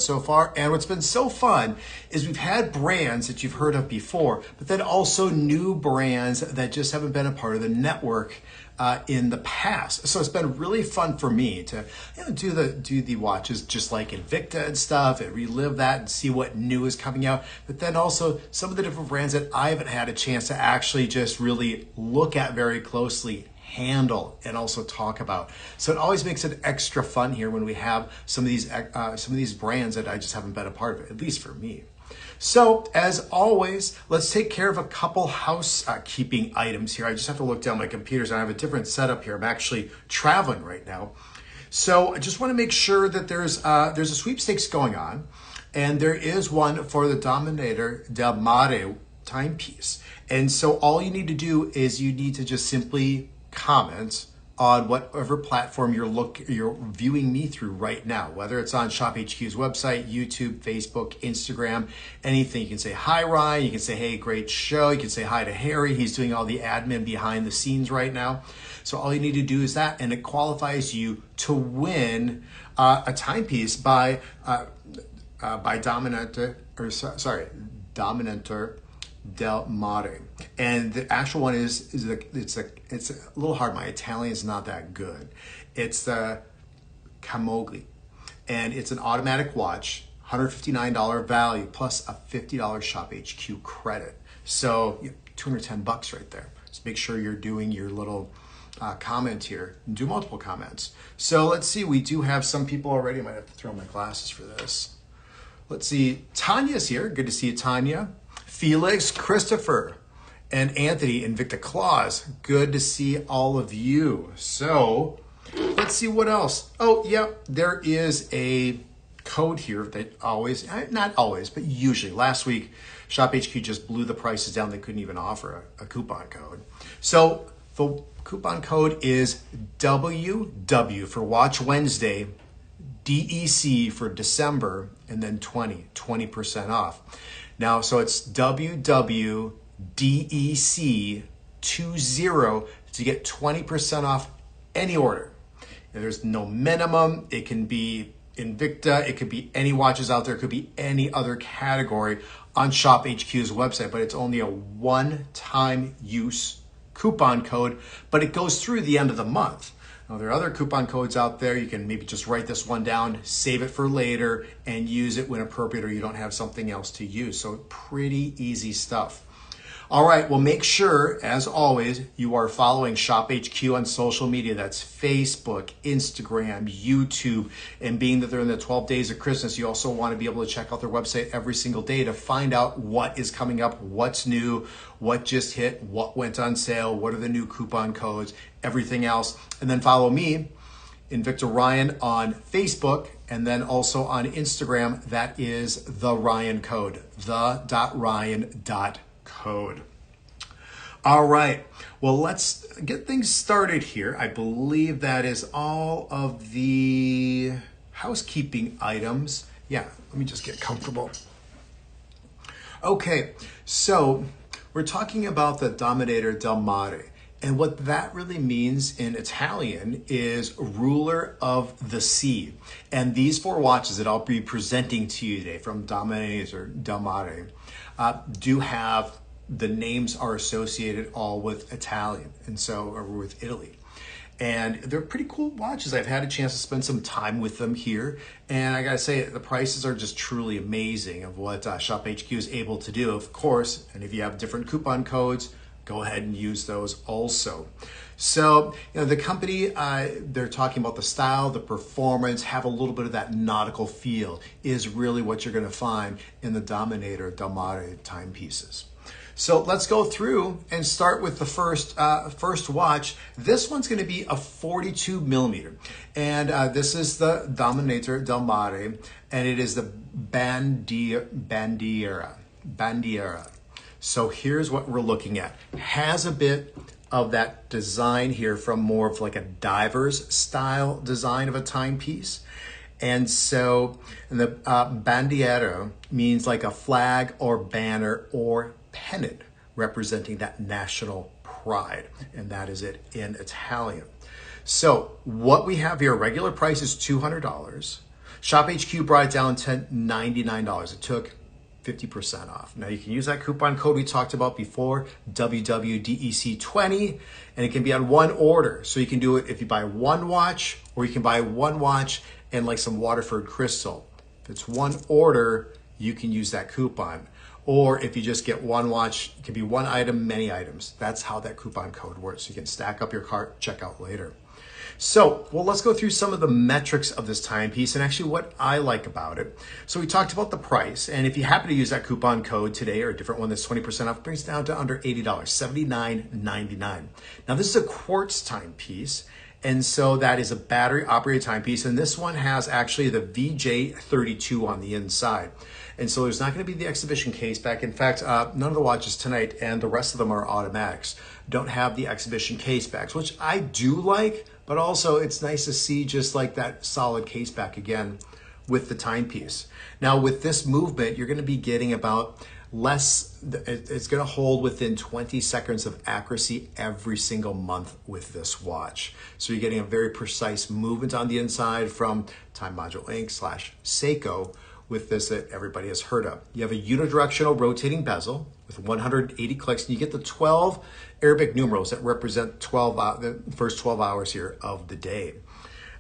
so far. And what's been so fun is we've had brands that you've heard of before, but then also new brands that just haven't been a part of the network in the past. So it's been really fun for me to do the watches just like Invicta and stuff, and relive that and see what new is coming out. But then also some of the different brands that I haven't had a chance to actually just really look at very closely, handle, and also talk about. So it always makes it extra fun here when we have some of these brands that I just haven't been a part of, at least for me. So as always, let's take care of a couple housekeeping items here. I just have to look down my computers, and I have a different setup here. I'm actually traveling right now. So I just want to make sure that there's a sweepstakes going on, and there is one for the Dominator Del Mare timepiece. And so all you need to do is you need to just simply comment on whatever platform you're viewing me through right now, whether it's on ShopHQ's website, YouTube, Facebook, Instagram, anything. You can say, hi, Ryan. You can say, hey, great show. You can say hi to Harry. He's doing all the admin behind the scenes right now. So all you need to do is that, and it qualifies you to win a timepiece by Dominator Del Mare. And the actual one it's a little hard. My Italian is not that good. It's the Camogli, and it's an automatic watch, $159 value plus a $50 ShopHQ credit. So $210 right there. So make sure you're doing your little comment here. Do multiple comments. So let's see. We do have some people already. I might have to throw my glasses for this. Let's see. Tanya's here. Good to see you, Tanya. Felix, Christopher, and Anthony, Invicta Claus. Good to see all of you. So let's see what else. Oh, yeah, there is a code here that always, not always, but usually. Last week, ShopHQ just blew the prices down. They couldn't even offer a coupon code. So the coupon code is WW for Watch Wednesday, DEC for December, and then 20% off. Now, so it's WWDEC20 to get 20% off any order. And there's no minimum. It can be Invicta. It could be any watches out there. It could be any other category on ShopHQ's website, but it's only a one-time use coupon code, but it goes through the end of the month. Now, there are other coupon codes out there. You can maybe just write this one down, save it for later, and use it when appropriate, or you don't have something else to use. So pretty easy stuff. All right, well, make sure, as always, you are following ShopHQ on social media. That's Facebook, Instagram, YouTube, and being that they're in the 12 days of Christmas, you also want to be able to check out their website every single day to find out what is coming up, what's new, what just hit, what went on sale, what are the new coupon codes, everything else. And then follow me, Invicta Ryan, on Facebook, and then also on Instagram. That is the Ryan Code, the.ryan.code. All right, well, let's get things started here. I believe that is all of the housekeeping items. Yeah, let me just get comfortable. Okay, so we're talking about the Dominator Del Mare. And what that really means in Italian is ruler of the sea. And these four watches that I'll be presenting to you today from Dominator Del Mare do have, the names are associated all with Italian, and so, or with Italy. And they're pretty cool watches. I've had a chance to spend some time with them here. And I gotta say, the prices are just truly amazing of what ShopHQ is able to do, of course. And if you have different coupon codes, go ahead and use those also. So, the company, they're talking about the style, the performance, have a little bit of that nautical feel is really what you're gonna find in the Dominator Del Mare timepieces. So let's go through and start with the first watch. This one's going to be a 42 millimeter, and this is the Dominator Del Mare, and it is the Bandera. So here's what we're looking at. Has a bit of that design here from more of like a diver's style design of a timepiece. And so the Bandiera means like a flag or banner or pennant representing that national pride, and that is it in Italian. So what we have here, regular price is $200. Shop HQ brought it down to $99. It took 50% off. Now you can use that coupon code we talked about before, WWDEC20, and it can be on one order. So you can do it if you buy one watch, or you can buy one watch and like some Waterford crystal. If it's one order, you can use that coupon. Or if you just get one watch, it can be one item, many items. That's how that coupon code works. You can stack up your cart, check out later. So, well, let's go through some of the metrics of this timepiece and actually what I like about it. So we talked about the price, and if you happen to use that coupon code today or a different one that's 20% off, it brings it down to under $80, $79.99. Now this is a quartz timepiece, and so that is a battery operated timepiece, and this one has actually the VJ32 on the inside. And so there's not going to be the exhibition case back. In fact, none of the watches tonight, and the rest of them are automatics, don't have the exhibition case backs, which I do like, but also it's nice to see just like that solid case back again with the timepiece. Now with this movement, you're going to be getting about it's going to hold within 20 seconds of accuracy every single month with this watch. So you're getting a very precise movement on the inside from Time Module Inc. / Seiko with this that everybody has heard of. You have a unidirectional rotating bezel with 180 clicks, and you get the 12 Arabic numerals that represent the first 12 hours here of the day.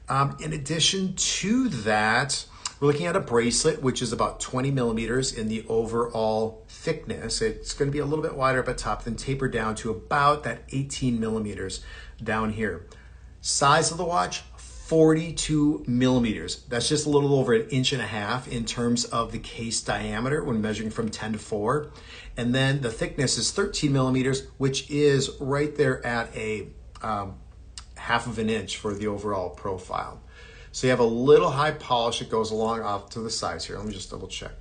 In addition to that, we're looking at a bracelet, which is about 20 millimeters in the overall thickness. It's going to be a little bit wider up at top, then taper down to about that 18 millimeters down here. Size of the watch, 42 millimeters. That's just a little over 1.5 inches in terms of the case diameter when measuring from 10 to 4. And then the thickness is 13 millimeters, which is right there at a 1/2 inch for the overall profile. So you have a little high polish that goes along off to the sides here. Let me just double check.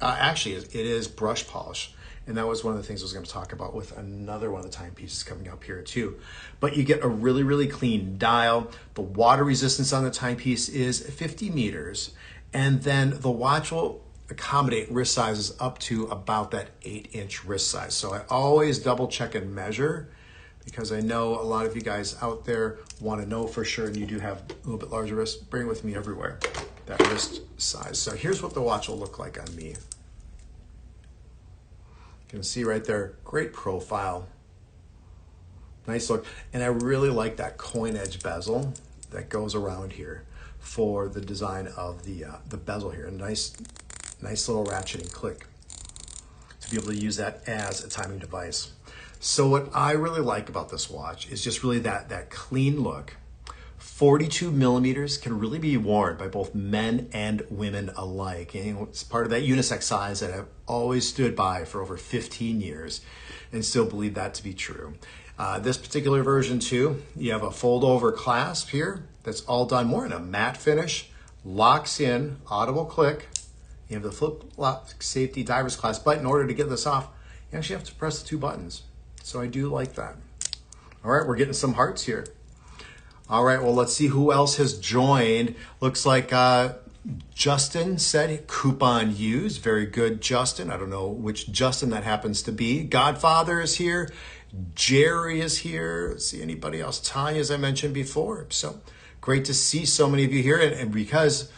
Actually, it is brush polish. And that was one of the things I was going to talk about with another one of the timepieces coming up here too. But you get a really, really clean dial. The water resistance on the timepiece is 50 meters. And then the watch will accommodate wrist sizes up to about that 8-inch wrist size. So I always double check and measure, because I know a lot of you guys out there want to know for sure, and you do have a little bit larger wrists. Bring it with me everywhere, that wrist size. So here's what the watch will look like on me. You can see right there, great profile, nice look. And I really like that coin edge bezel that goes around here for the design of the bezel here. A nice little ratcheting click to be able to use that as a timing device. So what I really like about this watch is just really that clean look. 42 millimeters can really be worn by both men and women alike. And it's part of that unisex size that I've always stood by for over 15 years and still believe that to be true. This particular version too, you have a fold over clasp here that's all done more in a matte finish, locks in, audible click. You have the flip lock safety diver's clasp, but in order to get this off, you actually have to press the 2 buttons. So I do like that. All right, we're getting some hearts here. All right, well, let's see who else has joined. Looks like Justin said coupon used. Very good, Justin. I don't know which Justin that happens to be. Godfather is here. Jerry is here. Let's see anybody else. Tanya, as I mentioned before. So great to see so many of you here. And because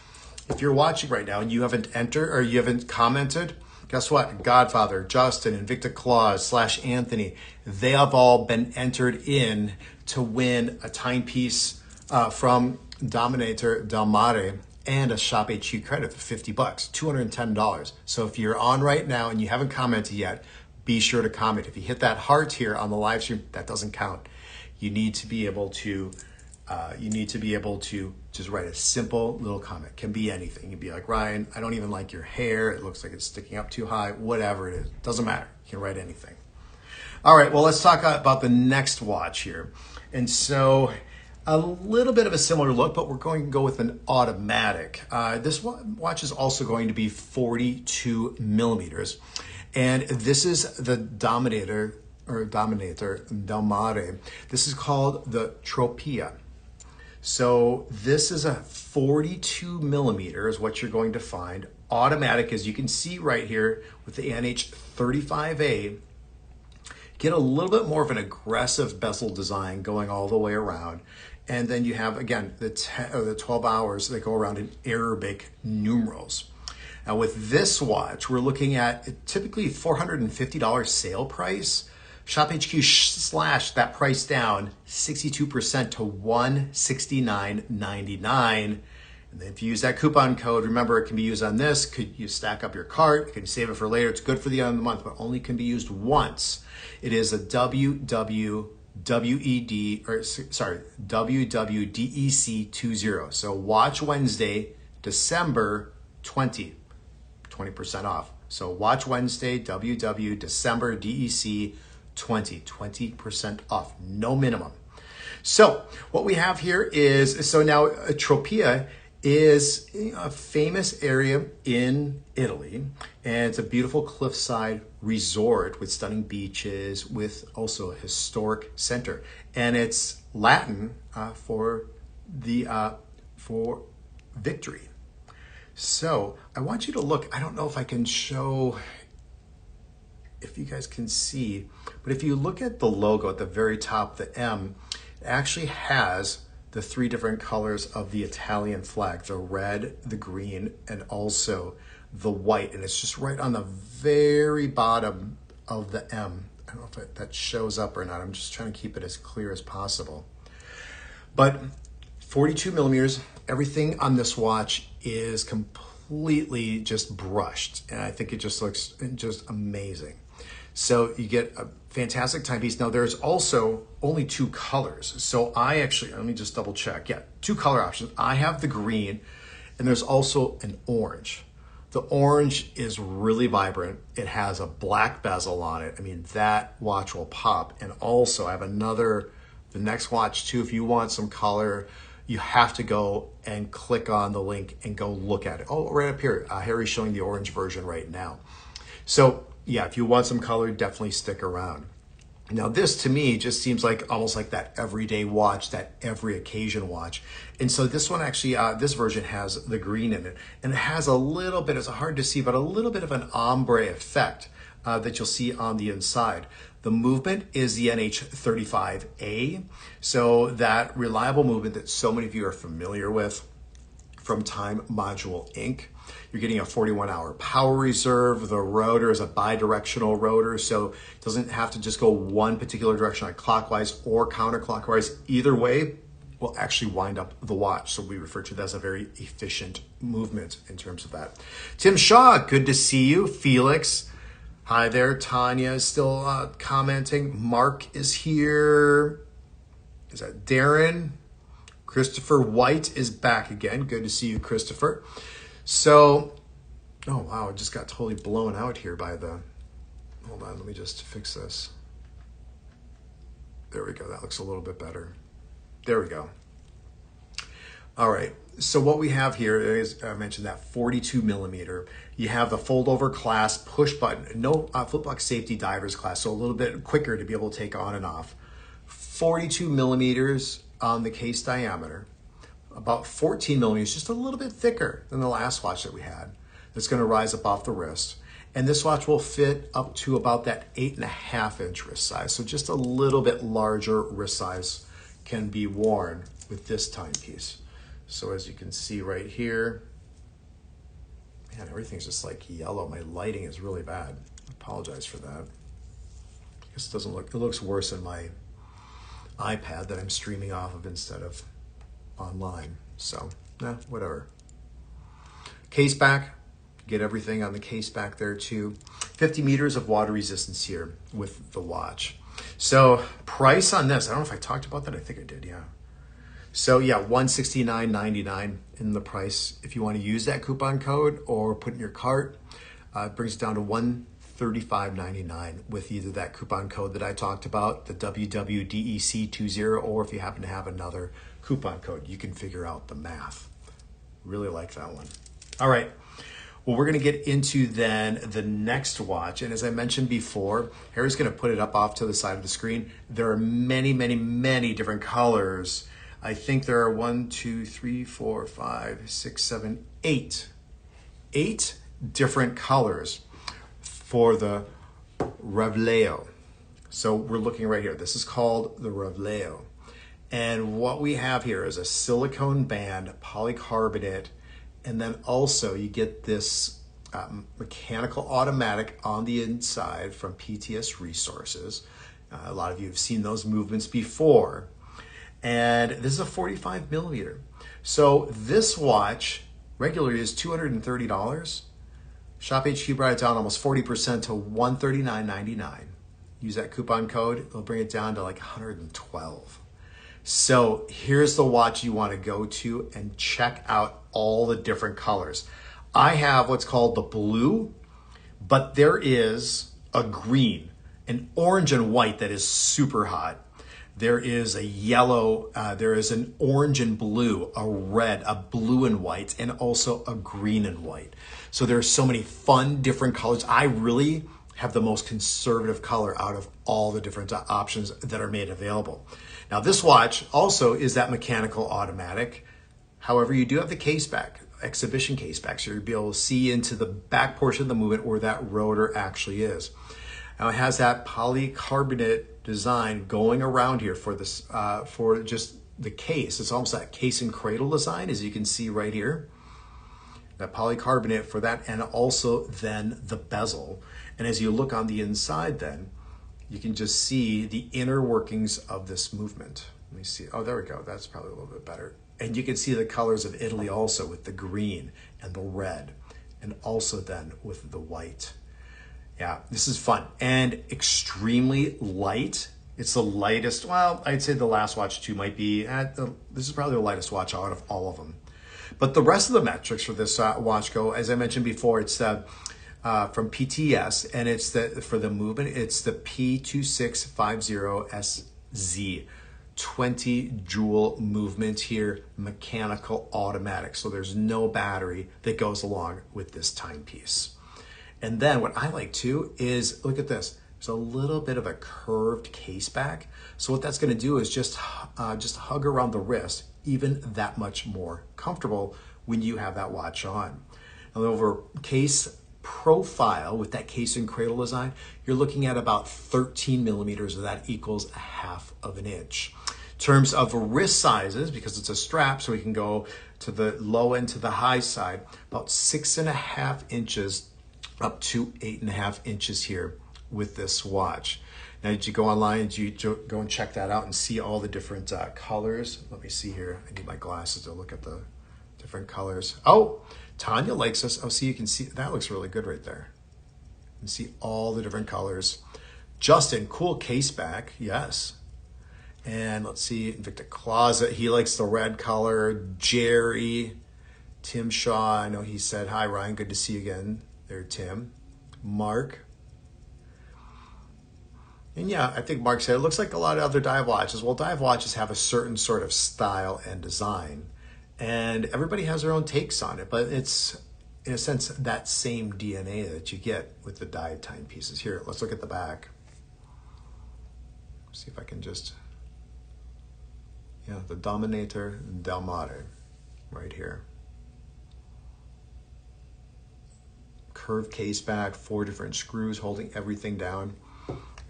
if you're watching right now and you haven't entered or you haven't commented, guess what? Godfather, Justin, Invicta Claus / Anthony, they have all been entered in to win a timepiece from Dominator Del Mare and a Shop HQ credit for $50, $210. So if you're on right now and you haven't commented yet, be sure to comment. If you hit that heart here on the live stream, that doesn't count. You need to be able to just write a simple little comment. Can be anything. You'd be like, Ryan, I don't even like your hair. It looks like it's sticking up too high. Whatever it is, doesn't matter. You can write anything. All right, well, let's talk about the next watch here. And so a little bit of a similar look, but we're going to go with an automatic. This watch is also going to be 42 millimeters. And this is the Dominator Del Mare. This is called the Tropia. So this is a 42 millimeter is what you're going to find. Automatic, as you can see right here with the NH35A. Get a little bit more of an aggressive bezel design going all the way around. And then you have, again, the 12 hours that go around in Arabic numerals. Now with this watch, we're looking at typically $450 sale price. ShopHQ slashed that price down 62% to $169.99. And then if you use that coupon code, remember it can be used on this. Could you stack up your cart? You can save it for later. It's good for the end of the month, but only can be used once. It is a WWDEC20. So Watch Wednesday, December 20% off. So Watch Wednesday, WW, December, DEC 20% off, no minimum. So what we have here is, so now Tropia is a famous area in Italy, and it's a beautiful cliffside resort with stunning beaches, with also a historic center, and it's Latin for victory. So I want you to look. I don't know if I can show, if you guys can see, but if you look at the logo at the very top, the M, it actually has the three different colors of the Italian flag, the red, the green, and also the white. And it's just right on the very bottom of the M. I don't know if that shows up or not. I'm just trying to keep it as clear as possible. But 42 millimeters, everything on this watch is completely just brushed. And I think it just looks just amazing. So you get a fantastic timepiece. Now there's also only two colors. So I actually, let me just double check. Yeah, two color options. I have the green, and there's also an orange. The orange is really vibrant. It has a black bezel on it. I mean, that watch will pop. And also I have the next watch too. If you want some color, you have to go and click on the link and go look at it. Oh, right up here. Harry's showing the orange version right now. So yeah, if you want some color, definitely stick around. Now this to me just seems like almost like that everyday watch, that every occasion watch. And so this one actually, this version has the green in it, and it has a little bit, it's hard to see, but a little bit of an ombre effect that you'll see on the inside. The movement is the NH35A. So that reliable movement that so many of you are familiar with from Time Module Inc. You're getting a 41-hour power reserve. The rotor is a bidirectional rotor, so it doesn't have to just go one particular direction, like clockwise or counterclockwise. Either way will actually wind up the watch. So we refer to that as a very efficient movement in terms of that. Tim Shaw, good to see you. Felix, hi there. Tanya is still commenting. Mark is here. Is that Darren? Christopher White is back again. Good to see you, Christopher. So, oh wow, it just got totally blown out here by the, hold on, let me just fix this. There we go, that looks a little bit better. There we go. All right, so what we have here is, I mentioned that 42 millimeter. You have the fold over clasp, push button, no flip lock safety divers class, so a little bit quicker to be able to take on and off. 42 millimeters on the case diameter. About 14 millimeters, just a little bit thicker than the last watch that we had. That's going to rise up off the wrist. And this watch will fit up to about that 8.5-inch wrist size. So just a little bit larger wrist size can be worn with this timepiece. So as you can see right here, man, everything's just like yellow. My lighting is really bad. I apologize for that. I guess it doesn't look, it looks worse in my iPad that I'm streaming off of instead of online. So, whatever. Case back, get everything on the case back there too. 50 meters of water resistance here with the watch. So, price on this, I don't know if I talked about that. I think I did, yeah. So, yeah, $169.99 in the price. If you want to use that coupon code or put in your cart, it brings it down to $135.99 with either that coupon code that I talked about, the WWDEC20, or if you happen to have another coupon code, you can figure out the math. Really like that one. All right. Well, we're going to get into then the next watch. And as I mentioned before, Harry's going to put it up off to the side of the screen. There are many, many, many different colors. I think there are 1, 2, 3, 4, 5, 6, 7, 8. 8 different colors for the Revleo. So we're looking right here. This is called the Revleo. And what we have here is a silicone band, polycarbonate, and then also you get this mechanical automatic on the inside from PTS Resources. A lot of you have seen those movements before. And this is a 45 millimeter. So this watch regularly is $230. Shop HQ brought it down almost 40% to $139.99. Use that coupon code, it'll bring it down to like $112. So here's the watch you want to go to and check out all the different colors. I have what's called the blue, but there is a green, an orange and white that is super hot. There is a yellow, there is an orange and blue, a red, a blue and white, and also a green and white. So there are so many fun different colors. I really have the most conservative color out of all the different options that are made available. Now this watch also is that mechanical automatic. However, you do have the case back, exhibition case back, so you'll be able to see into the back portion of the movement where that rotor actually is. Now it has that polycarbonate design going around here for this, for just the case. It's almost that case and cradle design, as you can see right here. That polycarbonate for that, and also then the bezel. And as you look on the inside then, you can just see the inner workings of this movement. Let me see. Oh, there we go. That's probably a little bit better. And you can see the colors of Italy also with the green and the red, and also then with the white. Yeah, this is fun and extremely light. It's the lightest. Well, I'd say the last watch too might be, this is probably the lightest watch out of all of them. But the rest of the metrics for this watch go, as I mentioned before, it's from PTS, and it's for the movement, it's the P2650SZ. 20 jewel movement here, mechanical automatic. So there's no battery that goes along with this timepiece. And then what I like too is, look at this. There's a little bit of a curved case back. So what that's gonna do is just hug around the wrist, even that much more comfortable when you have that watch on. And over case profile with that case and cradle design, you're looking at about 13 millimeters, so that equals 1/2 of an inch. In terms of wrist sizes, because it's a strap, so we can go to the low end to the high side, about 6.5 inches up to 8.5 inches here with this watch. Now, did you go online and you go and check that out and see all the different colors? Let me see here. I need my glasses to look at the different colors. Oh, Tanya likes this. Oh, see, you can see, that looks really good right there. You can see all the different colors. Justin, cool case back, yes. And let's see, Invicta Closet, he likes the red color. Jerry, Tim Shaw, I know he said, hi Ryan, good to see you again. There, Tim. Mark. And yeah, I think Mark said, it looks like a lot of other dive watches. Well, dive watches have a certain sort of style and design, and everybody has their own takes on it, but it's, in a sense, that same DNA that you get with the dive timepieces. Here, let's look at the back. See if I can just, yeah, the Dominator Del Mare right here. Curved case back, 4 different screws holding everything down.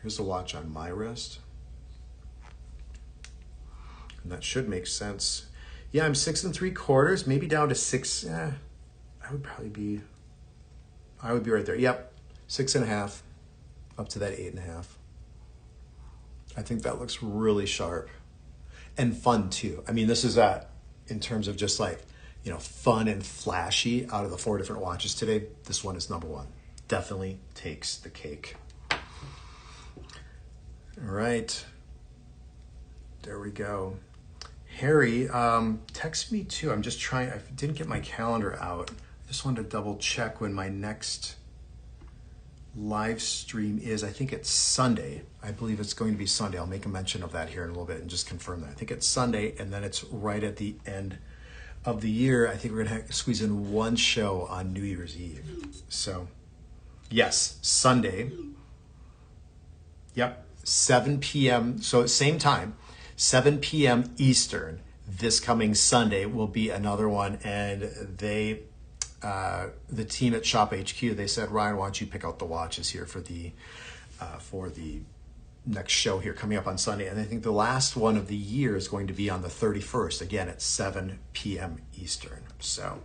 Here's the watch on my wrist. And that should make sense. Yeah, I'm 6 3/4, maybe down to 6. I would be right there. Yep, 6.5 up to that 8.5. I think that looks really sharp and fun too. I mean, this is in terms of just like, you know, fun and flashy. Out of the 4 different watches today, this one is number 1. Definitely takes the cake. All right, there we go. Harry, text me too. I'm just trying, I didn't get my calendar out. I just wanted to double check when my next live stream is. I think it's Sunday. I believe it's going to be Sunday. I'll make a mention of that here in a little bit and just confirm that. I think it's Sunday, and then it's right at the end of the year. I think we're gonna squeeze in one show on New Year's Eve. So yes, Sunday. Yep, 7 p.m. So same time, 7 p.m. Eastern, this coming Sunday will be another one. And they, the team at Shop HQ, they said, Ryan, why don't you pick out the watches here for the next show here coming up on Sunday. And I think the last one of the year is going to be on the 31st, again at 7 p.m. Eastern. So,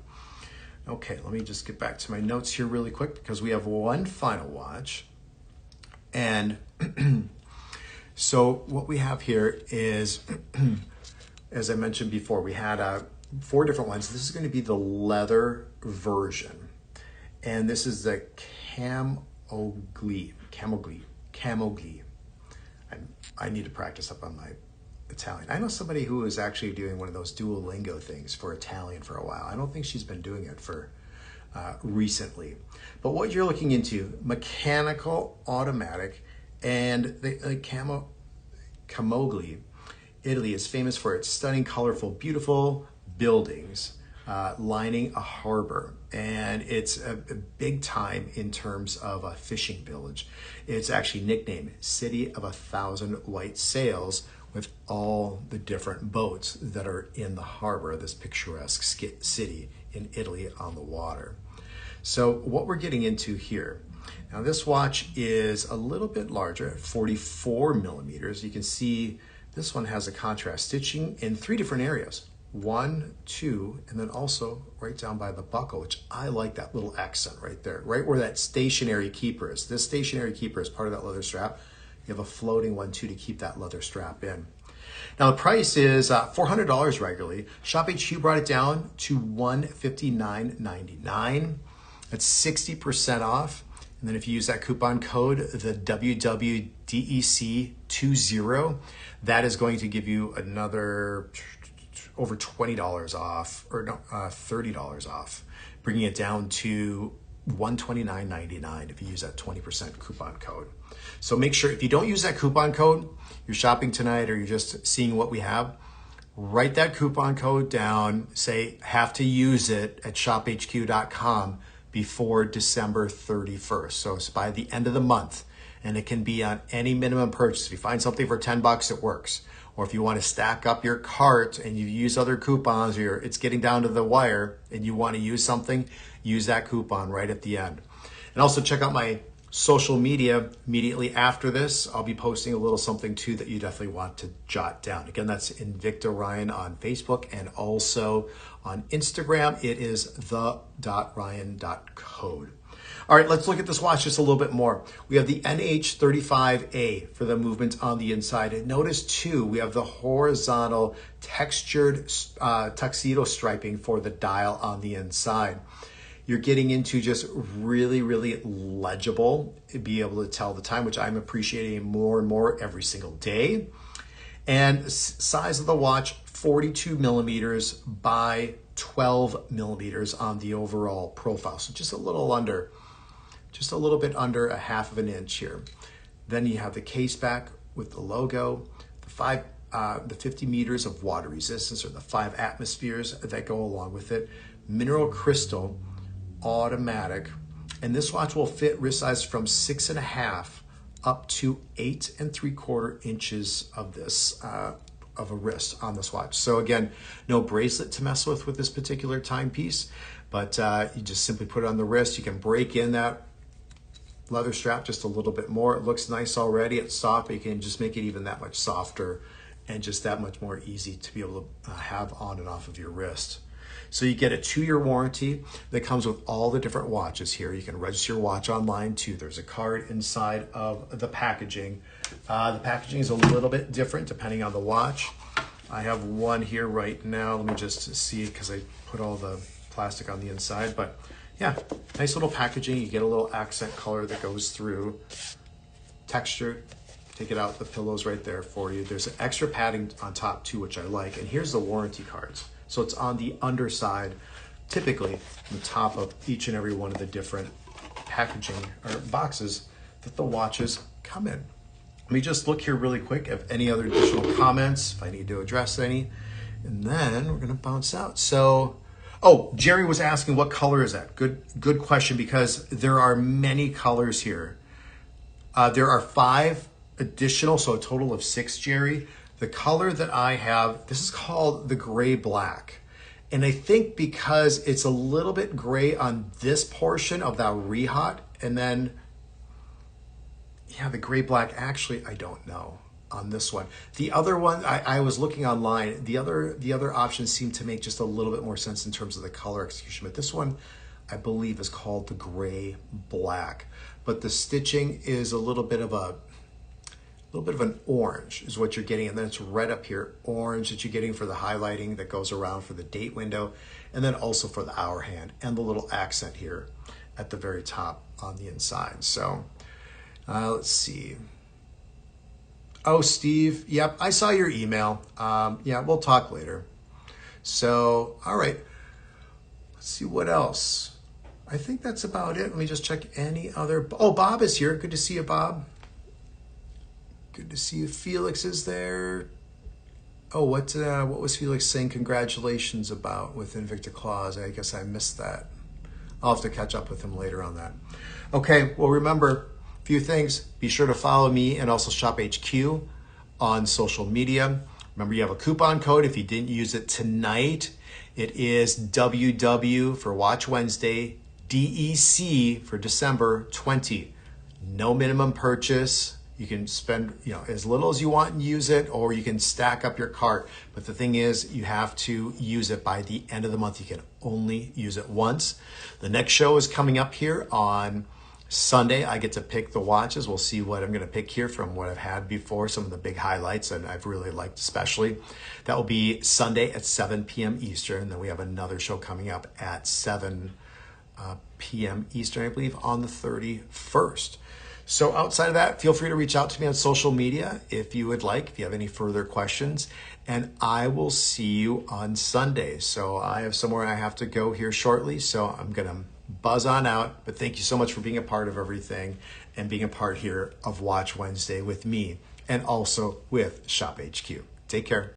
okay, let me just get back to my notes here really quick because we have one final watch. And so what we have here is, as I mentioned before, we had 4 different ones. This is going to be the leather version. And this is the Camogli. I need to practice up on my Italian. I know somebody who is actually doing one of those Duolingo things for Italian for a while. I don't think she's been doing it for recently. But what you're looking into, mechanical, automatic, and the Camogli, Italy is famous for its stunning, colorful, beautiful buildings lining a harbor. And it's a big time in terms of a fishing village. It's actually nicknamed City of 1,000 White Sails with all the different boats that are in the harbor, this picturesque city in Italy on the water. So what we're getting into here, now this watch is a little bit larger at 44 millimeters. You can see this one has a contrast stitching in 3 different areas. 1, 2, and then also right down by the buckle, which I like that little accent right there, right where that stationary keeper is. This stationary keeper is part of that leather strap. You have a floating one too to keep that leather strap in. Now the price is $400 regularly. ShopHQ brought it down to $159.99. That's 60% off. And then if you use that coupon code, the WWDEC20, that is going to give you another over $20 off, or no, $30 off, bringing it down to $129.99 if you use that 20% coupon code. So make sure, if you don't use that coupon code, you're shopping tonight or you're just seeing what we have, write that coupon code down, say have to use it at shophq.com before December 31st. So it's by the end of the month, and it can be on any minimum purchase. If you find something for $10, it works. Or if you want to stack up your cart and you use other coupons, or it's getting down to the wire and you want to use something, use that coupon right at the end. And also check out my social media immediately after this. I'll be posting a little something too that you definitely want to jot down. Again, that's Invicta Ryan on Facebook and also on Instagram. It is the.ryan.code. All right, let's look at this watch just a little bit more. We have the NH35A for the movement on the inside. And notice too, we have the horizontal textured tuxedo striping for the dial on the inside. You're getting into just really, really legible, be able to tell the time, which I'm appreciating more and more every single day. And size of the watch, 42 millimeters by 12 millimeters on the overall profile. So just a little bit under a half of an inch here. Then you have the case back with the logo, the 50 meters of water resistance, or the 5 atmospheres that go along with it, mineral crystal, automatic, and this watch will fit wrist size from 6.5 up to 8 3/4 inches of this of a wrist on this watch. So again, no bracelet to mess with this particular timepiece, but you just simply put it on the wrist. You can break in that leather strap just a little bit more. It looks nice already. It's soft, but you can just make it even that much softer and just that much more easy to be able to have on and off of your wrist. So you get a 2-year warranty that comes with all the different watches here. You can register your watch online too. There's a card inside of the packaging. The packaging is a little bit different depending on the watch. I have one here right now. Let me just see it because I put all the plastic on the inside. But yeah, nice little packaging. You get a little accent color that goes through. Texture, take it out, the pillow's right there for you. There's an extra padding on top too, which I like. And here's the warranty cards. So it's on the underside, typically on the top of each and every one of the different packaging or boxes that the watches come in. Let me just look here really quick if any other additional comments, if I need to address any, and then we're gonna bounce out. So, oh, Jerry was asking what color is that? Good question, because there are many colors here. There are 5 additional, so a total of 6, Jerry. The color that I have, this is called the gray black. And I think because it's a little bit gray on this portion of that rehat, and then Yeah, the gray black, actually, I don't know on this one. The other one, I was looking online, the other options seem to make just a little bit more sense in terms of the color execution, but this one, I believe, is called the gray black. But the stitching is a little bit of an orange is what you're getting, and then it's red up here, orange that you're getting for the highlighting that goes around for the date window, and then also for the hour hand, and the little accent here at the very top on the inside. So let's see. Oh, Steve, yep, I saw your email. Yeah, we'll talk later. So, all right, let's see what else. I think that's about it. Let me just check any other. Oh, Bob is here. Good to see you, Bob. Good to see you. Felix is there. Oh, what was Felix saying congratulations about with Invicta Clause? I guess I missed that. I'll have to catch up with him later on that. Okay, well, remember, a few things. Be sure to follow me and also Shop HQ on social media. Remember, you have a coupon code. If you didn't use it tonight, it is WW for Watch Wednesday, DEC for December 20. No minimum purchase. You can spend, as little as you want and use it, or you can stack up your cart. But the thing is, you have to use it by the end of the month. You can only use it once. The next show is coming up here on Sunday. I get to pick the watches. We'll see what I'm going to pick here from what I've had before, some of the big highlights, and I've really liked especially. That will be Sunday at 7 p.m. Eastern. Then we have another show coming up at 7 p.m. Eastern, I believe, on the 31st. So outside of that, feel free to reach out to me on social media if you would like, if you have any further questions, and I will see you on Sunday. So I have somewhere I have to go here shortly, so I'm going to buzz on out. But thank you so much for being a part of everything and being a part here of Watch Wednesday with me and also with Shop HQ. Take care.